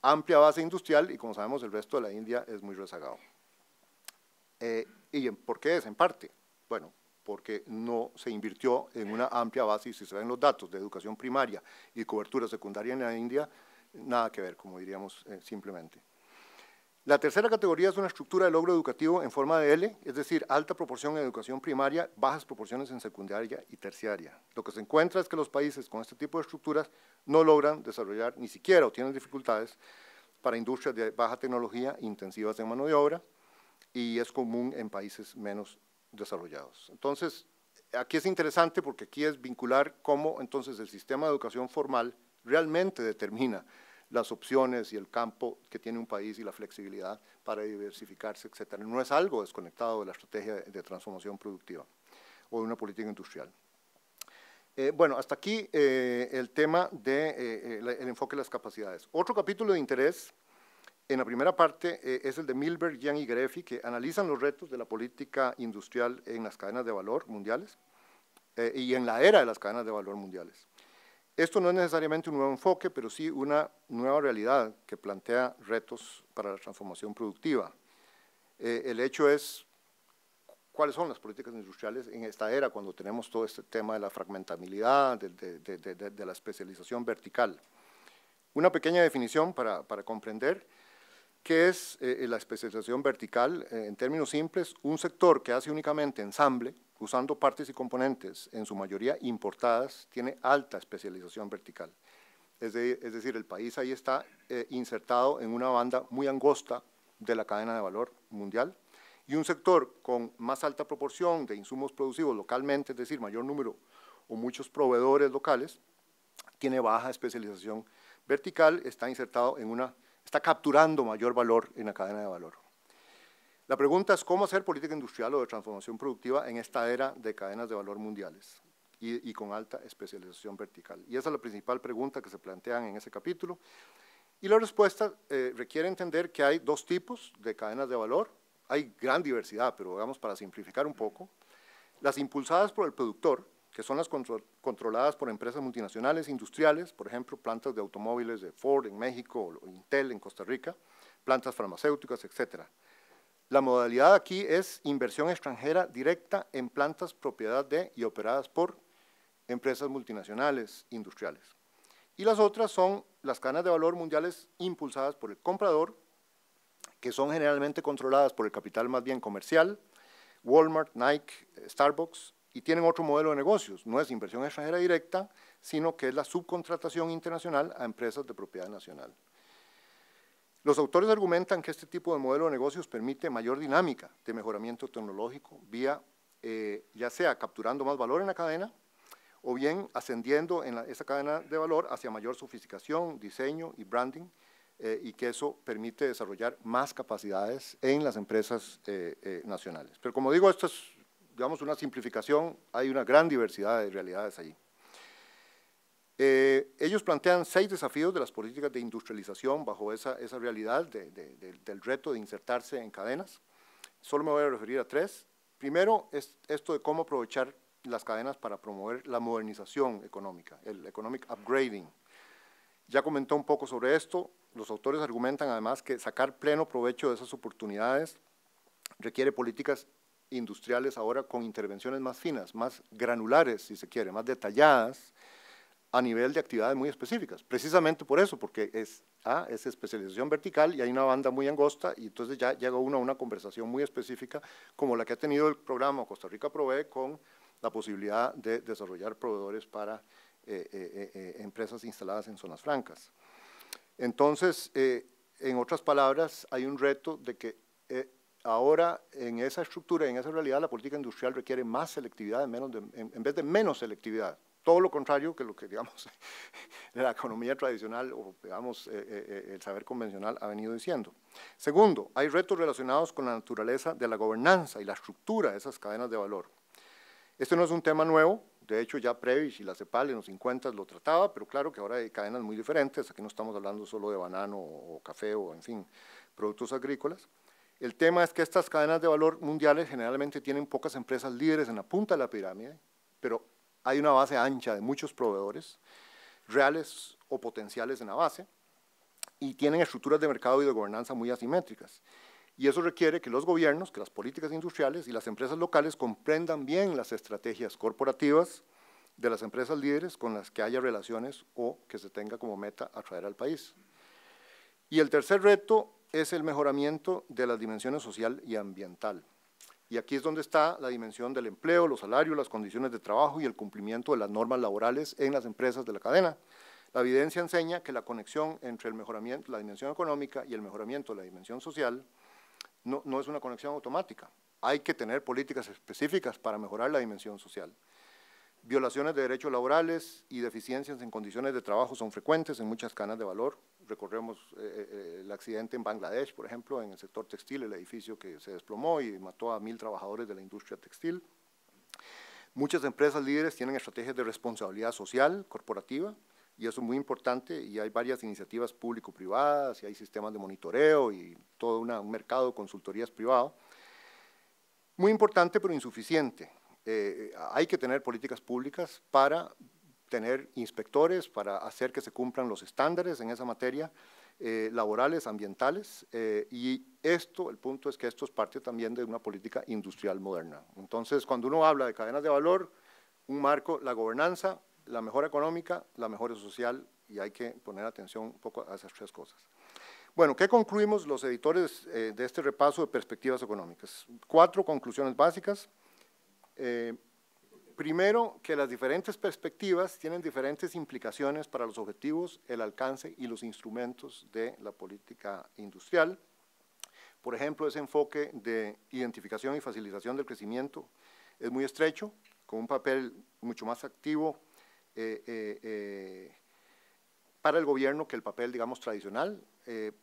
amplia base industrial y, como sabemos, el resto de la India es muy rezagado. ¿Y por qué es? En parte, bueno, porque no se invirtió en una amplia base, y si se ven los datos de educación primaria y cobertura secundaria en la India, nada que ver, como diríamos simplemente. La tercera categoría es una estructura de logro educativo en forma de L, es decir, alta proporción en educación primaria, bajas proporciones en secundaria y terciaria. Lo que se encuentra es que los países con este tipo de estructuras no logran desarrollar ni siquiera o tienen dificultades para industrias de baja tecnología intensivas en mano de obra, y es común en países menos desarrollados. Entonces, aquí es interesante porque aquí es vincular cómo entonces el sistema de educación formal realmente determina las opciones y el campo que tiene un país y la flexibilidad para diversificarse, etcétera. No es algo desconectado de la estrategia de transformación productiva o de una política industrial. Bueno, hasta aquí el tema del enfoque de las capacidades. Otro capítulo de interés en la primera parte es el de Milberg, Jiang y Grefi, que analizan los retos de la política industrial en las cadenas de valor mundiales y en la era de las cadenas de valor mundiales. Esto no es necesariamente un nuevo enfoque, pero sí una nueva realidad que plantea retos para la transformación productiva. El hecho es, ¿cuáles son las políticas industriales en esta era, cuando tenemos todo este tema de la fragmentabilidad, de la especialización vertical? Una pequeña definición para comprender qué es la especialización vertical. En términos simples, un sector que hace únicamente ensamble, usando partes y componentes, en su mayoría importadas, tiene alta especialización vertical. Es decir, el país ahí está insertado en una banda muy angosta de la cadena de valor mundial, y un sector con más alta proporción de insumos producidos localmente, es decir, mayor número o muchos proveedores locales, tiene baja especialización vertical, está insertado en está capturando mayor valor en la cadena de valor. La pregunta es cómo hacer política industrial o de transformación productiva en esta era de cadenas de valor mundiales y con alta especialización vertical. Y esa es la principal pregunta que se plantean en ese capítulo. Y la respuesta requiere entender que hay dos tipos de cadenas de valor. Hay gran diversidad, pero digamos para simplificar un poco. Las impulsadas por el productor, que son las controladas por empresas multinacionales industriales, por ejemplo, plantas de automóviles de Ford en México o Intel en Costa Rica, plantas farmacéuticas, etcétera. La modalidad aquí es inversión extranjera directa en plantas propiedad de y operadas por empresas multinacionales industriales. Y las otras son las cadenas de valor mundiales impulsadas por el comprador, que son generalmente controladas por el capital más bien comercial, Walmart, Nike, Starbucks, y tienen otro modelo de negocios. No es inversión extranjera directa, sino que es la subcontratación internacional a empresas de propiedad nacional. Los autores argumentan que este tipo de modelo de negocios permite mayor dinámica de mejoramiento tecnológico vía, ya sea capturando más valor en la cadena, o bien ascendiendo en esa cadena de valor hacia mayor sofisticación, diseño y branding, y que eso permite desarrollar más capacidades en las empresas nacionales. Pero como digo, esto es, digamos, una simplificación, hay una gran diversidad de realidades allí. Ellos plantean 6 desafíos de las políticas de industrialización bajo esa realidad del reto de insertarse en cadenas. Solo me voy a referir a 3. Primero es esto de cómo aprovechar las cadenas para promover la modernización económica, el economic upgrading. Ya comentó un poco sobre esto. Los autores argumentan además que sacar pleno provecho de esas oportunidades requiere políticas industriales ahora con intervenciones más finas, más granulares, si se quiere, más detalladas, a nivel de actividades muy específicas, precisamente por eso, porque es especialización vertical y hay una banda muy angosta, y entonces ya llega uno a una conversación muy específica, como la que ha tenido el programa Costa Rica Provee, con la posibilidad de desarrollar proveedores para empresas instaladas en zonas francas. Entonces, en otras palabras, hay un reto de que ahora en esa estructura, en esa realidad, la política industrial requiere más selectividad en vez de menos selectividad. Todo lo contrario que lo que, digamos, la economía tradicional o, digamos, el saber convencional ha venido diciendo. Segundo, hay retos relacionados con la naturaleza de la gobernanza y la estructura de esas cadenas de valor. Este no es un tema nuevo, de hecho ya Prebisch y la CEPAL en los 50 lo trataba, pero claro que ahora hay cadenas muy diferentes, aquí no estamos hablando solo de banano o café o, en fin, productos agrícolas. El tema es que estas cadenas de valor mundiales generalmente tienen pocas empresas líderes en la punta de la pirámide, pero hay una base ancha de muchos proveedores, reales o potenciales en la base, y tienen estructuras de mercado y de gobernanza muy asimétricas. Y eso requiere que los gobiernos, que las políticas industriales y las empresas locales comprendan bien las estrategias corporativas de las empresas líderes con las que haya relaciones o que se tenga como meta atraer al país. Y el tercer reto es el mejoramiento de las dimensiones social y ambiental. Y aquí es donde está la dimensión del empleo, los salarios, las condiciones de trabajo y el cumplimiento de las normas laborales en las empresas de la cadena. La evidencia enseña que la conexión entre el mejoramiento, la dimensión económica y el mejoramiento de la dimensión social no es una conexión automática. Hay que tener políticas específicas para mejorar la dimensión social. Violaciones de derechos laborales y deficiencias en condiciones de trabajo son frecuentes en muchas cadenas de valor. Recorremos el accidente en Bangladesh, por ejemplo, en el sector textil, el edificio que se desplomó y mató a 1000 trabajadores de la industria textil. Muchas empresas líderes tienen estrategias de responsabilidad social, corporativa, y eso es muy importante, y hay varias iniciativas público-privadas, y hay sistemas de monitoreo, y todo un mercado de consultorías privado. Muy importante, pero insuficiente. Hay que tener políticas públicas para tener inspectores, para hacer que se cumplan los estándares en esa materia, laborales, ambientales, y el punto es que esto es parte también de una política industrial moderna. Entonces, cuando uno habla de cadenas de valor, un marco, la gobernanza, la mejora económica, la mejora social, y hay que poner atención un poco a esas tres cosas. Bueno, ¿qué concluimos los editores de este repaso de perspectivas económicas? 4 conclusiones básicas. Primero, que las diferentes perspectivas tienen diferentes implicaciones para los objetivos, el alcance y los instrumentos de la política industrial. Por ejemplo, ese enfoque de identificación y facilitación del crecimiento es muy estrecho, con un papel mucho más activo para el gobierno que el papel, digamos, tradicional,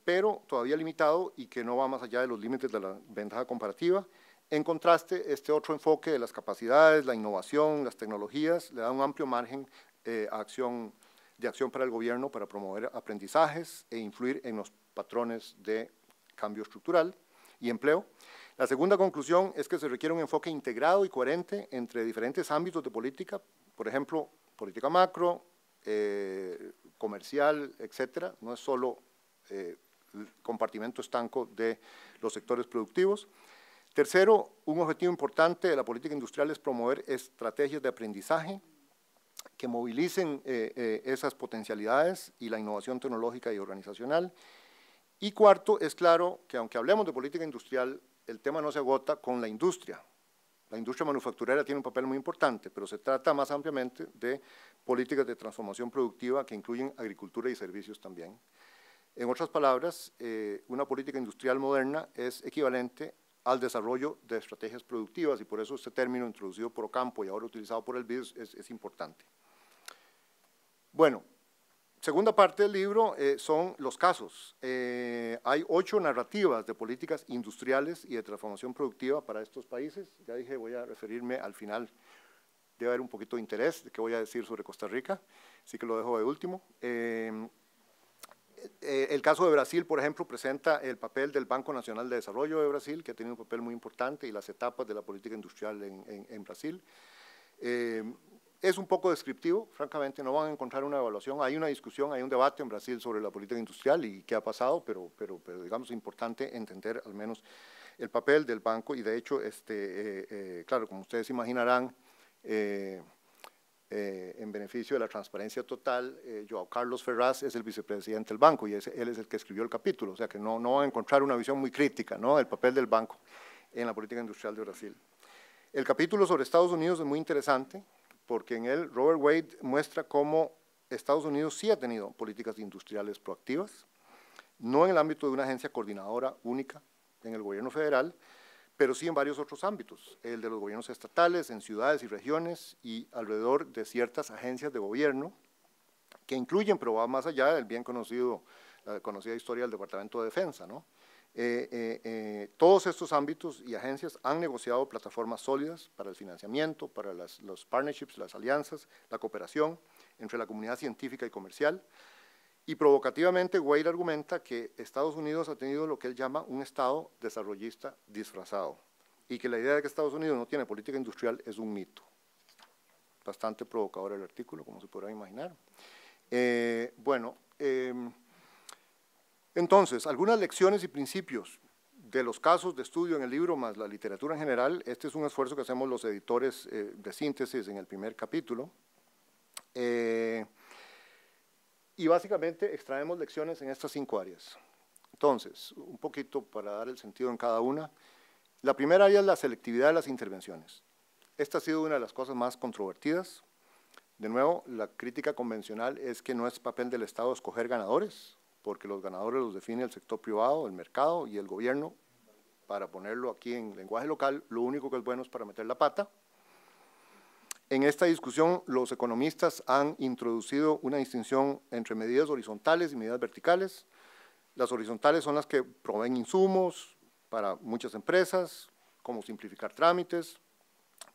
pero todavía limitado y que no va más allá de los límites de la ventaja comparativa. En contraste, este otro enfoque de las capacidades, la innovación, las tecnologías, le da un amplio margen de acción para el gobierno para promover aprendizajes e influir en los patrones de cambio estructural y empleo. La segunda conclusión es que se requiere un enfoque integrado y coherente entre diferentes ámbitos de política, por ejemplo, política macro, comercial, etcétera, no es solo el compartimento estanco de los sectores productivos. Tercero, un objetivo importante de la política industrial es promover estrategias de aprendizaje que movilicen esas potencialidades y la innovación tecnológica y organizacional. Y cuarto, es claro que aunque hablemos de política industrial, el tema no se agota con la industria. La industria manufacturera tiene un papel muy importante, pero se trata más ampliamente de políticas de transformación productiva que incluyen agricultura y servicios también. En otras palabras, una política industrial moderna es equivalente al desarrollo de estrategias productivas y por eso este término introducido por Ocampo y ahora utilizado por el BID es importante. Bueno, segunda parte del libro son los casos. Hay 8 narrativas de políticas industriales y de transformación productiva para estos países. Ya dije, voy a referirme al final, debe haber un poquito de interés de qué voy a decir sobre Costa Rica, así que lo dejo de último. El caso de Brasil, por ejemplo, presenta el papel del Banco Nacional de Desarrollo de Brasil, que ha tenido un papel muy importante, y las etapas de la política industrial en Brasil. Es un poco descriptivo, francamente, no van a encontrar una evaluación. Hay una discusión, hay un debate en Brasil sobre la política industrial y qué ha pasado, pero digamos, es importante entender al menos el papel del banco, y de hecho, claro, como ustedes imaginarán, en beneficio de la transparencia total, João Carlos Ferraz es el vicepresidente del banco y él es el que escribió el capítulo, o sea que no van a encontrar una visión muy crítica, ¿no?, del papel del banco en la política industrial de Brasil. El capítulo sobre Estados Unidos es muy interesante porque en él Robert Wade muestra cómo Estados Unidos sí ha tenido políticas industriales proactivas, no en el ámbito de una agencia coordinadora única en el gobierno federal, pero sí en varios otros ámbitos, el de los gobiernos estatales, en ciudades y regiones y alrededor de ciertas agencias de gobierno que incluyen, pero va más allá del bien conocido, la conocida historia del Departamento de Defensa, ¿no? Todos estos ámbitos y agencias han negociado plataformas sólidas para el financiamiento, para los partnerships, las alianzas, la cooperación entre la comunidad científica y comercial. Y provocativamente, Wade argumenta que Estados Unidos ha tenido lo que él llama un Estado desarrollista disfrazado y que la idea de que Estados Unidos no tiene política industrial es un mito. Bastante provocador el artículo, como se podrá imaginar. Entonces, algunas lecciones y principios de los casos de estudio en el libro más la literatura en general. Este es un esfuerzo que hacemos los editores de síntesis en el primer capítulo. Y básicamente extraemos lecciones en estas 5 áreas. Entonces, un poquito para dar el sentido en cada una. La primera área es la selectividad de las intervenciones. Esta ha sido una de las cosas más controvertidas. De nuevo, la crítica convencional es que no es papel del Estado escoger ganadores, porque los ganadores los define el sector privado, el mercado y el gobierno. Para ponerlo aquí en lenguaje local, lo único que es bueno es para meter la pata. En esta discusión, los economistas han introducido una distinción entre medidas horizontales y medidas verticales. Las horizontales son las que proveen insumos para muchas empresas, como simplificar trámites,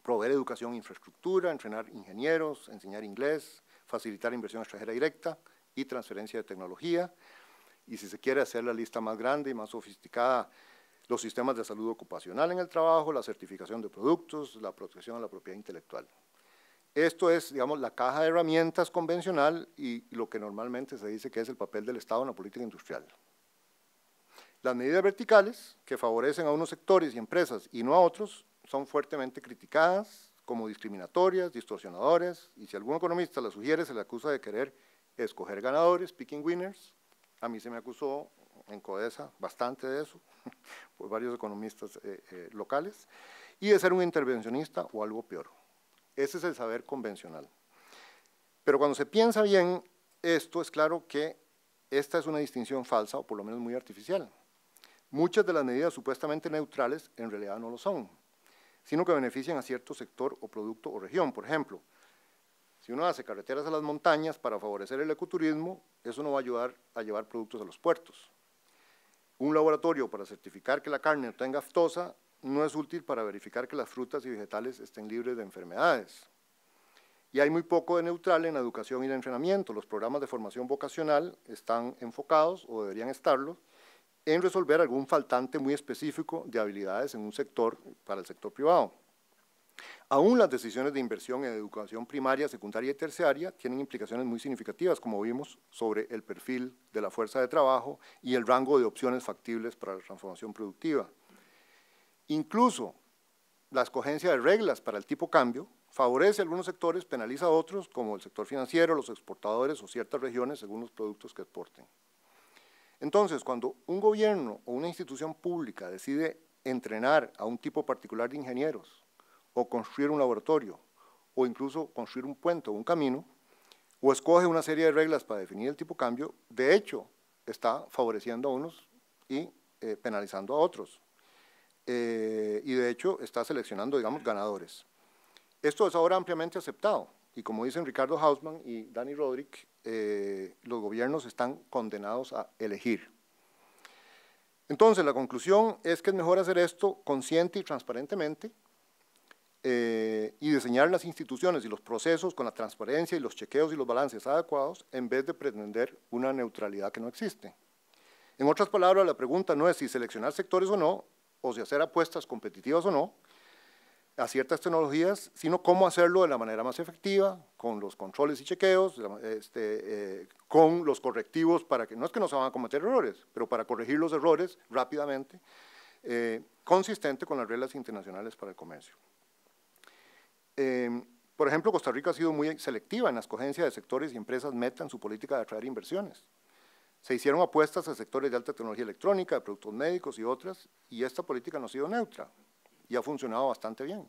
proveer educación e infraestructura, entrenar ingenieros, enseñar inglés, facilitar inversión extranjera directa y transferencia de tecnología. Y si se quiere hacer la lista más grande y más sofisticada, los sistemas de salud ocupacional en el trabajo, la certificación de productos, la protección a la propiedad intelectual. Esto es, digamos, la caja de herramientas convencional y lo que normalmente se dice que es el papel del Estado en la política industrial. Las medidas verticales, que favorecen a unos sectores y empresas y no a otros, son fuertemente criticadas como discriminatorias, distorsionadoras, y si algún economista las sugiere, se le acusa de querer escoger ganadores, picking winners. A mí se me acusó en CODESA bastante de eso, por varios economistas locales, y de ser un intervencionista o algo peor. Ese es el saber convencional. Pero cuando se piensa bien esto, es claro que esta es una distinción falsa, o por lo menos muy artificial. Muchas de las medidas supuestamente neutrales en realidad no lo son, sino que benefician a cierto sector o producto o región. Por ejemplo, si uno hace carreteras a las montañas para favorecer el ecoturismo, eso no va a ayudar a llevar productos a los puertos. Un laboratorio para certificar que la carne no tenga aftosa no es útil para verificar que las frutas y vegetales estén libres de enfermedades. Y hay muy poco de neutral en la educación y el entrenamiento. Los programas de formación vocacional están enfocados, o deberían estarlo, en resolver algún faltante muy específico de habilidades en un sector para el sector privado. Aún las decisiones de inversión en educación primaria, secundaria y terciaria tienen implicaciones muy significativas, como vimos, sobre el perfil de la fuerza de trabajo y el rango de opciones factibles para la transformación productiva. Incluso la escogencia de reglas para el tipo cambio favorece a algunos sectores, penaliza a otros, como el sector financiero, los exportadores o ciertas regiones según los productos que exporten. Entonces, cuando un gobierno o una institución pública decide entrenar a un tipo particular de ingenieros, o construir un laboratorio, o incluso construir un puente o un camino, o escoge una serie de reglas para definir el tipo cambio, de hecho, está favoreciendo a unos y penalizando a otros. Y de hecho, está seleccionando, digamos, ganadores. Esto es ahora ampliamente aceptado, y como dicen Ricardo Hausmann y Dani Rodrik, los gobiernos están condenados a elegir. Entonces, la conclusión es que es mejor hacer esto consciente y transparentemente, y diseñar las instituciones y los procesos con la transparencia y los chequeos y los balances adecuados, en vez de pretender una neutralidad que no existe. En otras palabras, la pregunta no es si seleccionar sectores o no, o si hacer apuestas competitivas o no, a ciertas tecnologías, sino cómo hacerlo de la manera más efectiva, con los controles y chequeos, con los correctivos para que, no es que no se van a cometer errores, pero para corregir los errores rápidamente, consistente con las reglas internacionales para el comercio. Por ejemplo, Costa Rica ha sido muy selectiva en la escogencia de sectores y empresas meta en su política de atraer inversiones. Se hicieron apuestas a sectores de alta tecnología electrónica, de productos médicos y otras, y esta política no ha sido neutra y ha funcionado bastante bien.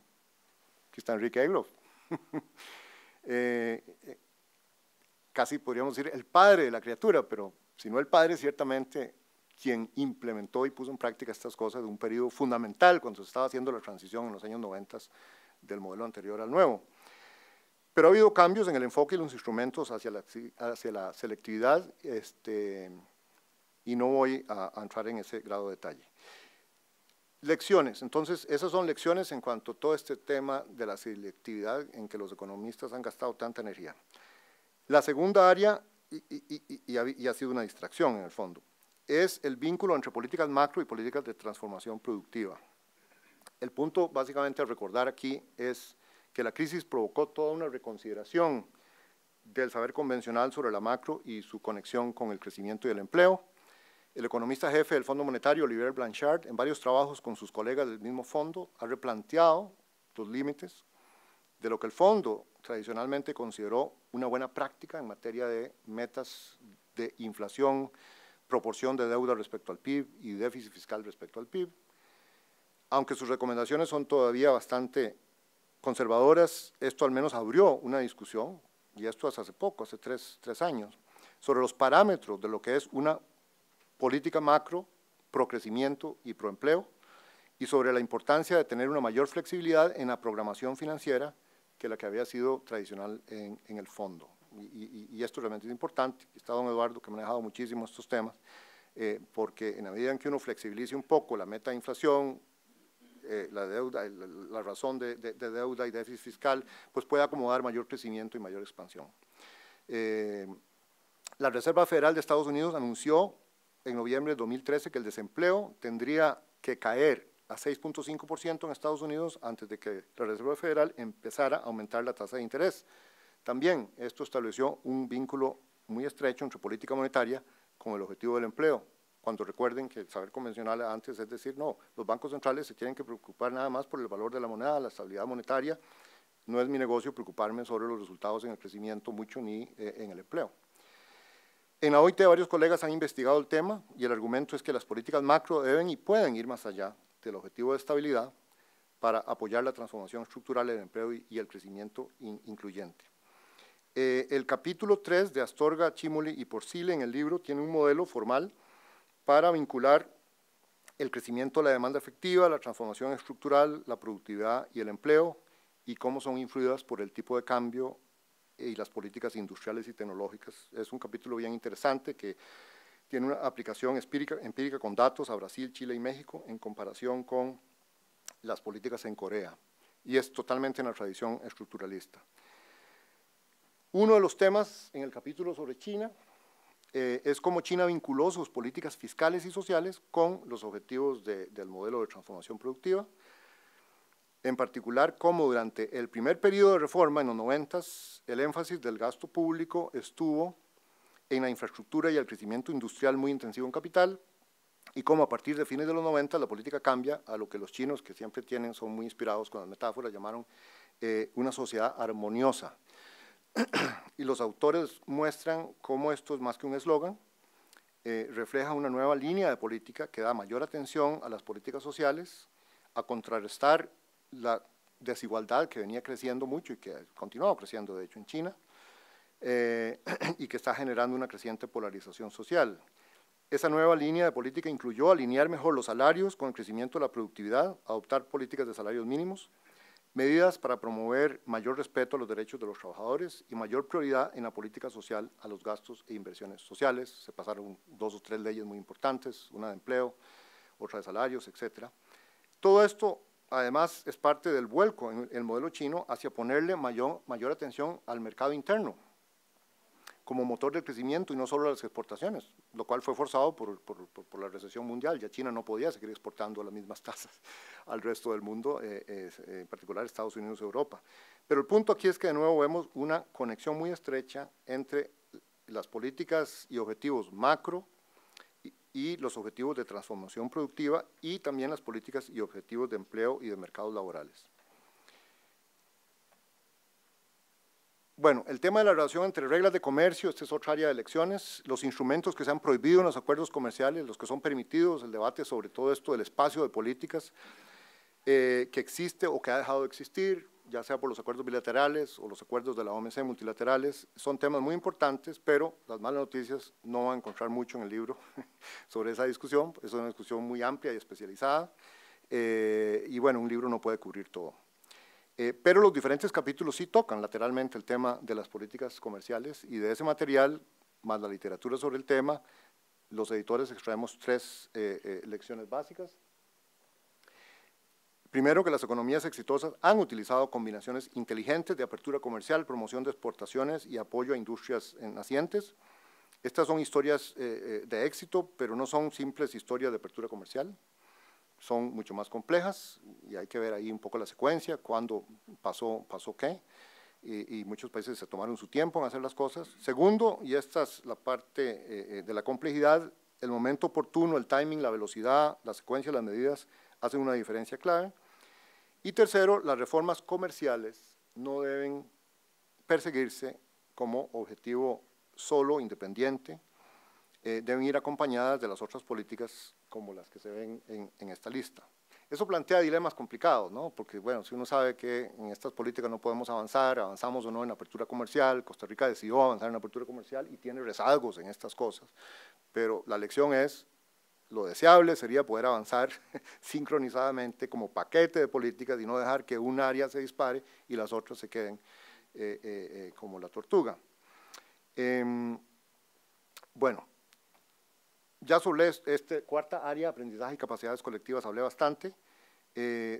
Aquí está Enrique Egloff. Casi podríamos decir el padre de la criatura, pero si no el padre, ciertamente quien implementó y puso en práctica estas cosas de un periodo fundamental cuando se estaba haciendo la transición en los años 90 del modelo anterior al nuevo. Pero ha habido cambios en el enfoque y los instrumentos hacia la selectividad, y no voy a entrar en ese grado de detalle. Lecciones, entonces esas son lecciones en cuanto a todo este tema de la selectividad en que los economistas han gastado tanta energía. La segunda área, y ha sido una distracción en el fondo, es el vínculo entre políticas macro y políticas de transformación productiva. El punto básicamente a recordar aquí es que la crisis provocó toda una reconsideración del saber convencional sobre la macro y su conexión con el crecimiento y el empleo. El economista jefe del Fondo Monetario, Olivier Blanchard, en varios trabajos con sus colegas del mismo fondo, ha replanteado los límites de lo que el fondo tradicionalmente consideró una buena práctica en materia de metas de inflación, proporción de deuda respecto al PIB y déficit fiscal respecto al PIB. Aunque sus recomendaciones son todavía bastante conservadoras, esto al menos abrió una discusión, y esto hace poco, hace tres años, sobre los parámetros de lo que es una política macro, pro crecimiento y pro empleo, y sobre la importancia de tener una mayor flexibilidad en la programación financiera que la que había sido tradicional en el fondo. Y esto realmente es importante. Está don Eduardo, que me ha manejado muchísimo estos temas, porque en la medida en que uno flexibilice un poco la meta de inflación, la deuda, la razón de deuda y déficit fiscal, pues puede acomodar mayor crecimiento y mayor expansión. La Reserva Federal de Estados Unidos anunció en noviembre de 2013 que el desempleo tendría que caer a 6.5% en Estados Unidos antes de que la Reserva Federal empezara a aumentar la tasa de interés. También esto estableció un vínculo muy estrecho entre política monetaria con el objetivo del empleo, cuando recuerden que el saber convencional antes es decir, no, los bancos centrales se tienen que preocupar nada más por el valor de la moneda, la estabilidad monetaria, no es mi negocio preocuparme sobre los resultados en el crecimiento mucho ni en el empleo. En la OIT varios colegas han investigado el tema y el argumento es que las políticas macro deben y pueden ir más allá del objetivo de estabilidad para apoyar la transformación estructural del empleo y el crecimiento incluyente. El capítulo 3 de Astorga, Cimoli y Porcile en el libro tiene un modelo formal para vincular el crecimiento de la demanda efectiva, la transformación estructural, la productividad y el empleo y cómo son influidas por el tipo de cambio y las políticas industriales y tecnológicas. Es un capítulo bien interesante que tiene una aplicación empírica con datos a Brasil, Chile y México en comparación con las políticas en Corea y es totalmente en la tradición estructuralista. Uno de los temas en el capítulo sobre China es cómo China vinculó sus políticas fiscales y sociales con los objetivos del modelo de transformación productiva. En particular, cómo durante el primer periodo de reforma, en los 90s, el énfasis del gasto público estuvo en la infraestructura y el crecimiento industrial muy intensivo en capital, y cómo a partir de fines de los 90 la política cambia a lo que los chinos, que siempre son muy inspirados con las metáforas, llamaron una sociedad armoniosa. Y los autores muestran cómo esto es más que un eslogan, refleja una nueva línea de política que da mayor atención a las políticas sociales, a contrarrestar la desigualdad que venía creciendo mucho y que ha continuado creciendo de hecho en China, y que está generando una creciente polarización social. Esa nueva línea de política incluyó alinear mejor los salarios con el crecimiento de la productividad, adoptar políticas de salarios mínimos, medidas para promover mayor respeto a los derechos de los trabajadores y mayor prioridad en la política social a los gastos e inversiones sociales. Se pasaron 2 o 3 leyes muy importantes, una de empleo, otra de salarios, etc. Todo esto, además, es parte del vuelco en el modelo chino hacia ponerle mayor atención al mercado interno como motor del crecimiento y no solo a las exportaciones, lo cual fue forzado por la recesión mundial. Ya China no podía seguir exportando a las mismas tasas al resto del mundo, en particular Estados Unidos y Europa. Pero el punto aquí es que de nuevo vemos una conexión muy estrecha entre las políticas y objetivos macro y los objetivos de transformación productiva y también las políticas y objetivos de empleo y de mercados laborales. Bueno, el tema de la relación entre reglas de comercio, esta es otra área de elecciones, los instrumentos que se han prohibido en los acuerdos comerciales, los que son permitidos, el debate sobre todo esto del espacio de políticas que existe o que ha dejado de existir, ya sea por los acuerdos bilaterales o los acuerdos de la OMC multilaterales, son temas muy importantes, pero las malas noticias no van a encontrar mucho en el libro sobre esa discusión, es una discusión muy amplia y especializada, y bueno, un libro no puede cubrir todo. Pero los diferentes capítulos sí tocan lateralmente el tema de las políticas comerciales y de ese material, más la literatura sobre el tema, los editores extraemos 3 lecciones básicas. Primero, que las economías exitosas han utilizado combinaciones inteligentes de apertura comercial, promoción de exportaciones y apoyo a industrias nacientes. Estas son historias de éxito, pero no son simples historias de apertura comercial. Son mucho más complejas y hay que ver ahí un poco la secuencia, cuándo pasó qué, y muchos países se tomaron su tiempo en hacer las cosas. Segundo, y esta es la parte de la complejidad, El momento oportuno, el timing, la velocidad, la secuencia de las medidas hacen una diferencia clave. Y tercero, las reformas comerciales no deben perseguirse como objetivo solo, independiente, deben ir acompañadas de las otras políticas como las que se ven en esta lista. Eso plantea dilemas complicados, ¿no? Porque, bueno, si uno sabe que en estas políticas no podemos avanzar, avanzamos o no en la apertura comercial, Costa Rica decidió avanzar en la apertura comercial y tiene rezagos en estas cosas, pero la lección es, lo deseable sería poder avanzar sincronizadamente como paquete de políticas y no dejar que un área se dispare y las otras se queden como la tortuga. Bueno, ya sobre esta cuarta área, aprendizaje y capacidades colectivas, hablé bastante.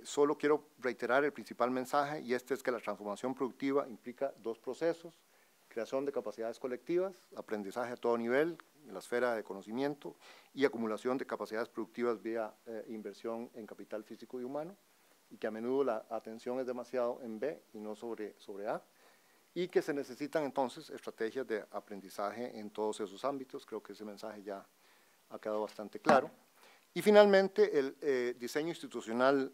Solo quiero reiterar el principal mensaje, y este es que la transformación productiva implica dos procesos: creación de capacidades colectivas, aprendizaje a todo nivel, en la esfera de conocimiento, y acumulación de capacidades productivas vía inversión en capital físico y humano, y que a menudo la atención es demasiado en B y no sobre A, y que se necesitan entonces estrategias de aprendizaje en todos esos ámbitos. Creo que ese mensaje ya ha quedado bastante claro. Y finalmente, el diseño institucional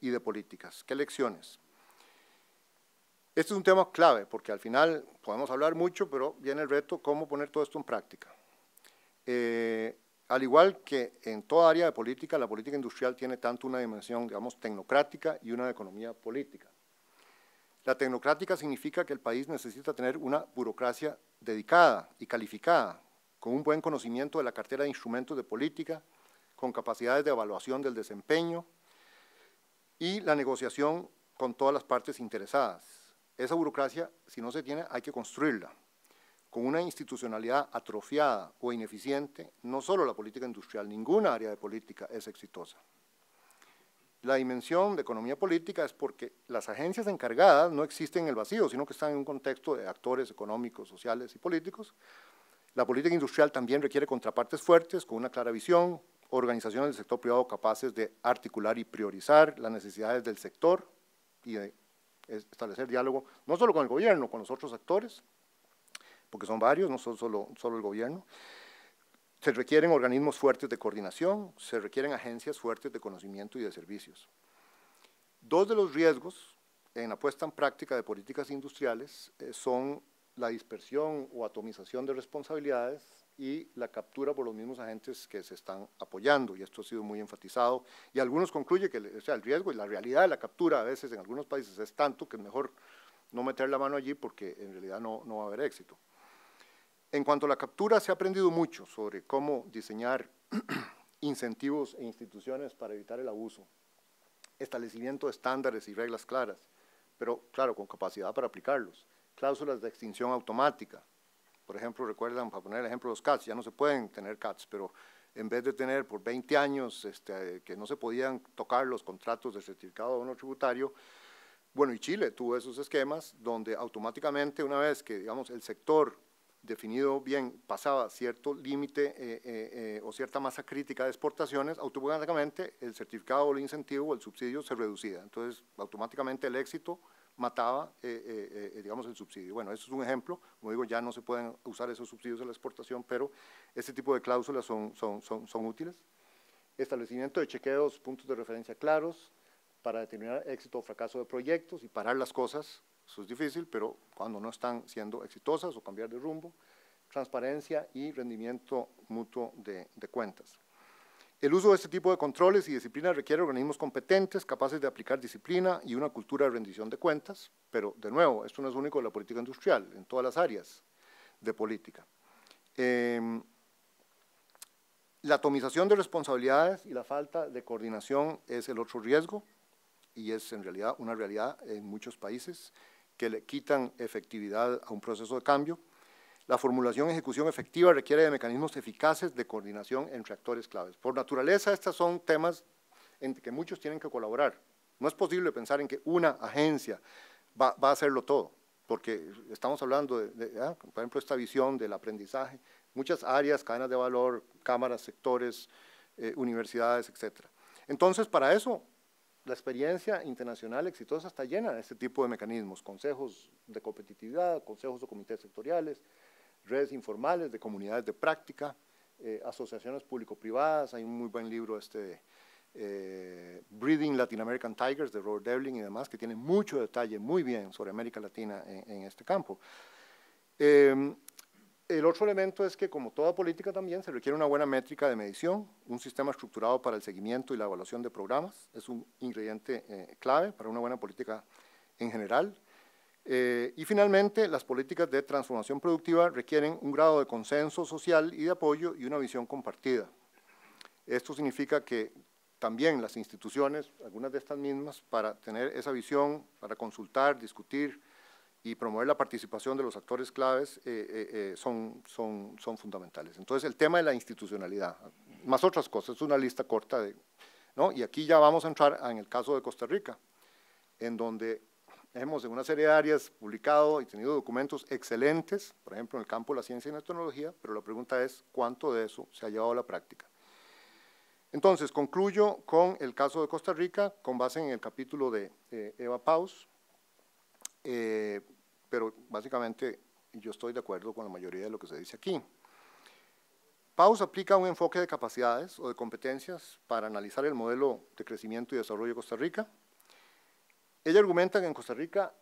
y de políticas. ¿Qué lecciones? Este es un tema clave, porque al final podemos hablar mucho, pero viene el reto cómo poner todo esto en práctica. Al igual que en toda área de política, la política industrial tiene tanto una dimensión, digamos, tecnocrática y una de economía política. La tecnocrática significa que el país necesita tener una burocracia dedicada y calificada, con un buen conocimiento de la cartera de instrumentos de política, con capacidades de evaluación del desempeño y la negociación con todas las partes interesadas. Esa burocracia, si no se tiene, hay que construirla. Con una institucionalidad atrofiada o ineficiente, no solo la política industrial, ninguna área de política es exitosa. La dimensión de economía política es porque las agencias encargadas no existen en el vacío, sino que están en un contexto de actores económicos, sociales y políticos. La política industrial también requiere contrapartes fuertes, con una clara visión, organizaciones del sector privado capaces de articular y priorizar las necesidades del sector y de establecer diálogo, no solo con el gobierno, con los otros actores, porque son varios, no son solo el gobierno. Se requieren organismos fuertes de coordinación, se requieren agencias fuertes de conocimiento y de servicios. Dos de los riesgos en la puesta en práctica de políticas industriales son la dispersión o atomización de responsabilidades y la captura por los mismos agentes que se están apoyando, y esto ha sido muy enfatizado, y algunos concluyen que el riesgo y la realidad de la captura a veces en algunos países es tanto que es mejor no meter la mano allí porque en realidad no va a haber éxito. En cuanto a la captura, se ha aprendido mucho sobre cómo diseñar incentivos e instituciones para evitar el abuso, establecimiento de estándares y reglas claras, pero claro, con capacidad para aplicarlos, cláusulas de extinción automática. Por ejemplo, recuerdan, para poner el ejemplo de los CATs, ya no se pueden tener CATs, pero en vez de tener por 20 años que no se podían tocar los contratos de certificado de abono tributario, bueno, y Chile tuvo esos esquemas donde automáticamente, una vez que, digamos, el sector definido bien pasaba cierto límite o cierta masa crítica de exportaciones, automáticamente el certificado o el incentivo o el subsidio se reducía. Entonces, automáticamente el éxito mataba, digamos, el subsidio. Bueno, eso es un ejemplo. Como digo, ya no se pueden usar esos subsidios en la exportación, pero este tipo de cláusulas son útiles. Establecimiento de chequeos, puntos de referencia claros para determinar éxito o fracaso de proyectos y parar las cosas. Eso es difícil, pero cuando no están siendo exitosas o cambiar de rumbo. Transparencia y rendimiento mutuo de cuentas. El uso de este tipo de controles y disciplinas requiere organismos competentes, capaces de aplicar disciplina y una cultura de rendición de cuentas, pero de nuevo, esto no es único de la política industrial, en todas las áreas de política. La atomización de responsabilidades y la falta de coordinación es el otro riesgo, y es en realidad una realidad en muchos países que le quitan efectividad a un proceso de cambio. La formulación y ejecución efectiva requiere de mecanismos eficaces de coordinación entre actores claves. Por naturaleza, estos son temas en que muchos tienen que colaborar. No es posible pensar en que una agencia va a hacerlo todo, porque estamos hablando por ejemplo, esta visión del aprendizaje, muchas áreas, cadenas de valor, cámaras, sectores, universidades, etc. Entonces, para eso, la experiencia internacional exitosa está llena de este tipo de mecanismos, consejos de competitividad, consejos o comités sectoriales, redes informales de comunidades de práctica, asociaciones público-privadas. Hay un muy buen libro Breeding Latin American Tigers, de Robert Devlin y demás, que tiene mucho detalle, muy bien, sobre América Latina en este campo. El otro elemento es que, como toda política también, se requiere una buena métrica de medición, un sistema estructurado para el seguimiento y la evaluación de programas, es un ingrediente clave para una buena política en general. Y finalmente, las políticas de transformación productiva requieren un grado de consenso social y de apoyo y una visión compartida. Esto significa que también las instituciones, algunas de estas mismas, para tener esa visión, para consultar, discutir y promover la participación de los actores claves son fundamentales. Entonces, el tema de la institucionalidad, más otras cosas, es una lista corta, ¿no? Y aquí ya vamos a entrar en el caso de Costa Rica, en donde hemos en una serie de áreas publicado y tenido documentos excelentes, por ejemplo, en el campo de la ciencia y la tecnología, pero la pregunta es cuánto de eso se ha llevado a la práctica. Entonces, concluyo con el caso de Costa Rica, con base en el capítulo de Eva Paus, pero básicamente yo estoy de acuerdo con la mayoría de lo que se dice aquí. Paus aplica un enfoque de capacidades o de competencias para analizar el modelo de crecimiento y desarrollo de Costa Rica. Ella argumenta que en Costa Rica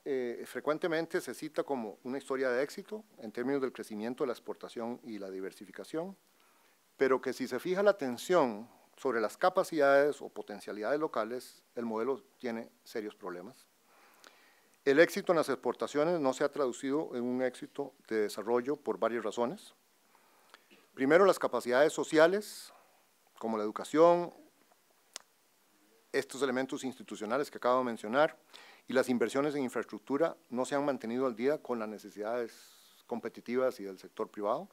frecuentemente se cita como una historia de éxito en términos del crecimiento de la exportación y la diversificación, pero que si se fija la atención sobre las capacidades o potencialidades locales, el modelo tiene serios problemas. El éxito en las exportaciones no se ha traducido en un éxito de desarrollo por varias razones. Primero, las capacidades sociales, como la educación, estos elementos institucionales que acabo de mencionar, y las inversiones en infraestructura no se han mantenido al día con las necesidades competitivas y del sector privado.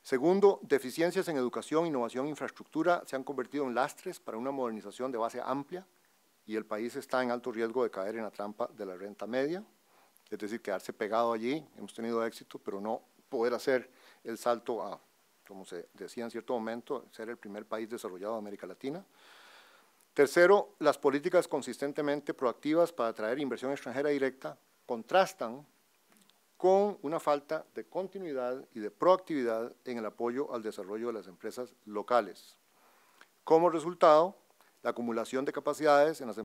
Segundo, deficiencias en educación, innovación e infraestructura se han convertido en lastres para una modernización de base amplia, y el país está en alto riesgo de caer en la trampa de la renta media, es decir, quedarse pegado allí. Hemos tenido éxito, pero no poder hacer el salto a, como se decía en cierto momento, ser el primer país desarrollado de América Latina. Tercero, las políticas consistentemente proactivas para atraer inversión extranjera directa contrastan con una falta de continuidad y de proactividad en el apoyo al desarrollo de las empresas locales. Como resultado, la acumulación de capacidades en las